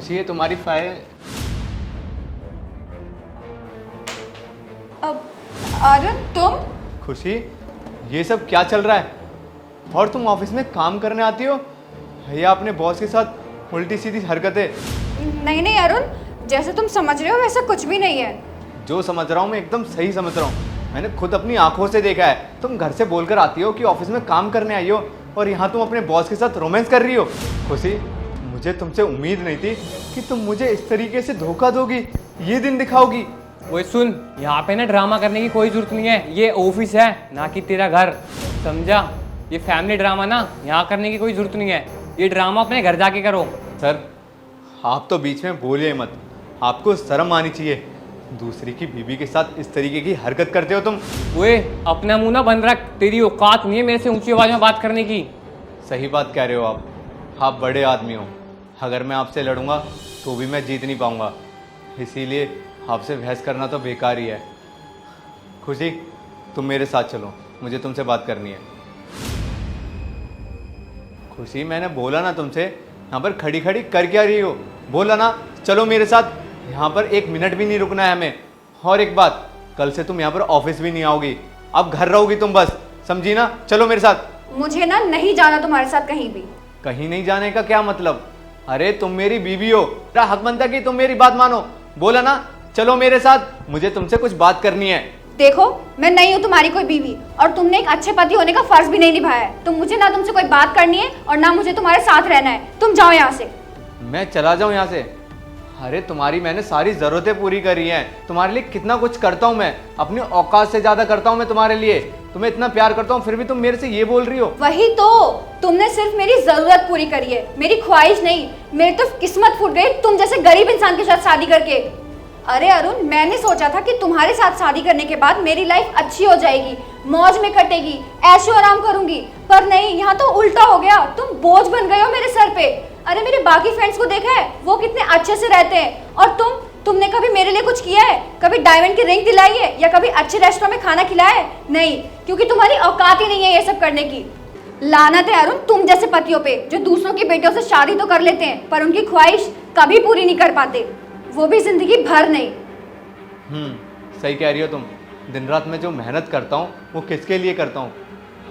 खुशी है तुम्हारी फाइल। अब अरुण तुम? खुशी, ये सब क्या चल रहा है? और तुम ऑफिस में काम करने आती हो या अपने बॉस के साथ उल्टी सीधी हरकतें? नहीं नहीं अरुण, जैसे तुम समझ रहे हो वैसा कुछ भी नहीं है। जो समझ रहा हूँ मैं एकदम सही समझ रहा हूँ। मैंने खुद अपनी आंखों से देखा है। तुम घर से बोलकर आती हो कि ऑफिस में काम करने आई हो और यहाँ तुम अपने बॉस के साथ रोमांस कर रही हो। खुशी, मुझे तुमसे उम्मीद नहीं थी कि तुम मुझे इस तरीके से धोखा दोगी, ये दिन दिखाओगी। ओए सुन, यहाँ पे ना ड्रामा करने की कोई जरूरत नहीं है। ये ऑफिस है ना कि तेरा घर, समझा? ये फैमिली ड्रामा ना यहाँ करने की कोई जरूरत नहीं है। ये ड्रामा अपने घर जाके करो। सर, आप तो बीच में बोलिए मत। आपको शर्म आनी चाहिए। दूसरी की बीवी के साथ इस तरीके की हरकत करते हो तुम। ओए अपना मुंह ना बंद रख, तेरी औकात नहीं है मेरे से ऊंची आवाज में बात करने की। सही बात कह रहे हो आप बड़े आदमी हो। अगर मैं आपसे लड़ूंगा तो भी मैं जीत नहीं पाऊंगा, इसीलिए आपसे बहस करना तो बेकार ही है। खुशी, तुम मेरे साथ चलो, मुझे तुमसे बात करनी है। खुशी, मैंने बोला ना तुमसे, यहाँ पर खड़ी खड़ी कर क्या रही हो? बोला ना चलो मेरे साथ। यहाँ पर 1 मिनट भी नहीं रुकना है हमें। और एक बात, कल से तुम यहाँ पर ऑफिस भी नहीं आओगी, अब घर रहोगी तुम बस, समझी ना? चलो मेरे साथ। मुझे ना नहीं जाना तुम्हारे साथ कहीं भी। कहीं नहीं जाने का क्या मतलब? अरे तुम मेरी बीवी हो, मेरा हक बनता कि तुम मेरी बात मानो। बोला ना चलो मेरे साथ, मुझे तुमसे कुछ बात करनी है। देखो, मैं नहीं हूँ तुम्हारी कोई बीवी और तुमने एक अच्छे पति होने का फर्ज भी नहीं निभाया है। तुम मुझे ना तुमसे कोई बात करनी है और ना मुझे तुम्हारे साथ रहना है। तुम जाओ यहाँ से। मैं चला जाऊँ यहाँ से? अरे तुम्हारी मैंने सारी ज़रूरतें पूरी करी हैं। तुम्हारे लिए कितना कुछ करता हूँ मैं, अपनी औकात से ज़्यादा करता हूँ मैं तुम्हारे लिए। तुम्हें इतना प्यार करता हूँ फिर भी तुम मेरे से ये बोल रही हो। वही तो, तुमने सिर्फ मेरी जरूरत पूरी करी है, मेरी ख्वाहिश नहीं। मेरी तो किस्मत फूट गई तुम जैसे गरीब इंसान के साथ शादी करके। अरे अरुण, मैंने सोचा था कि तुम्हारे साथ शादी करने के बाद मेरी लाइफ अच्छी हो जाएगी, मौज में कटेगी, ऐशो आराम करूंगी। पर नहीं, यहाँ तो उल्टा हो गया। तुम बोझ बन गए हो मेरे सर पे। अरे मेरे बाकी फ्रेंड्स को देखा है, वो कितने अच्छे से रहते हैं, और तुमने कभी मेरे लिए कुछ किया है? कभी डायमंड की रिंग दिलाई है या कभी अच्छे रेस्टोरेंट में खाना खिलाया है? नहीं, क्योंकि तुम्हारी औकात ही नहीं है ये सब करने की। लानत है अरुण तुम जैसे पतियों पे, जो दूसरों की बेटियों से शादी तो कर लेते हैं पर उनकी ख्वाहिश कभी पूरी नहीं कर पाते, वो भी जिंदगी भर नहीं। सही कह रही हो तुम। दिन रात में जो मेहनत करता हूँ वो किसके लिए करता हूँ?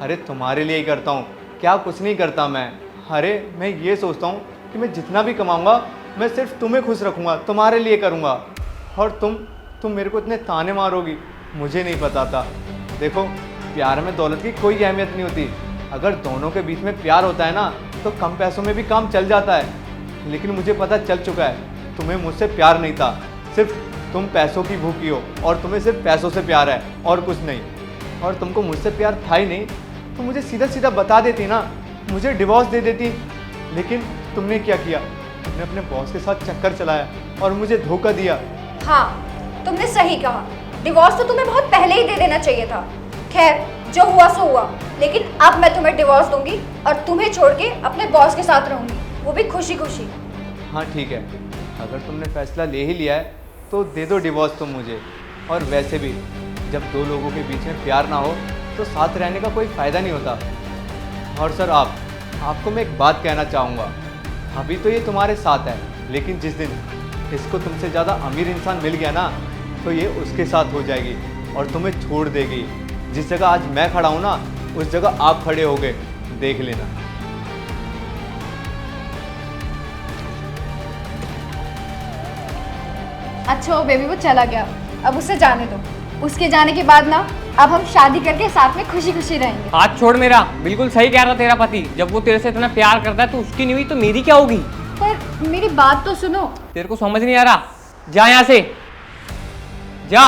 अरे तुम्हारे लिए ही करता हूँ, क्या कुछ नहीं करता मैं। अरे मैं ये सोचता हूँ कि मैं जितना भी कमाऊँगा मैं सिर्फ तुम्हें खुश रखूँगा, तुम्हारे लिए करूँगा। और तुम मेरे को इतने ताने मारोगी, मुझे नहीं पता था। देखो, प्यार में दौलत की कोई अहमियत नहीं होती। अगर दोनों के बीच में प्यार होता है ना तो कम पैसों में भी काम चल जाता है। लेकिन मुझे पता चल चुका है तुम्हें मुझसे प्यार नहीं था, सिर्फ तुम पैसों की भूखी हो और तुम्हें सिर्फ पैसों से प्यार है और कुछ नहीं। और तुमको मुझसे प्यार था ही नहीं तो मुझे सीधा सीधा बता देती ना, मुझे डिवोर्स दे देती। लेकिन तुमने क्या किया? तुमने अपने बॉस के साथ चक्कर चलाया और मुझे धोखा दिया। हाँ, तुमने सही कहा। डिवोर्स तो तुम्हें बहुत पहले ही दे देना चाहिए था। खैर, जो हुआ सो हुआ, लेकिन अब मैं तुम्हें डिवोर्स दूंगी और तुम्हें छोड़ के अपने बॉस के साथ रहूंगी, वो भी खुशी खुशी। हाँ ठीक है, अगर तुमने फैसला ले ही लिया है तो दे दो डिवोर्स तुम मुझे। और वैसे भी जब दो लोगों के बीच में प्यार ना हो तो साथ रहने का कोई फ़ायदा नहीं होता। और सर, आपको मैं एक बात कहना चाहूँगा। अभी तो ये तुम्हारे साथ है, लेकिन जिस दिन इसको तुमसे ज़्यादा अमीर इंसान मिल गया ना तो ये उसके साथ हो जाएगी और तुम्हें छोड़ देगी। जिस जगह आज मैं खड़ा हूँ ना उस जगह आप खड़े होगे, देख लेना। अच्छा वो बेबी, वो चला गया, अब उसे जाने दो। उसके जाने के बाद ना अब हम शादी करके साथ में खुशी खुशी रहेंगे। हाथ छोड़ मेरा। बिल्कुल सही कह रहा तेरा पति। जब वो तेरे से इतना प्यार करता है तो उसकी नहीं हुई तो मेरी क्या होगी? पर मेरी बात तो सुनो। तेरे को समझ नहीं आ रहा? जा यहाँ से, जा।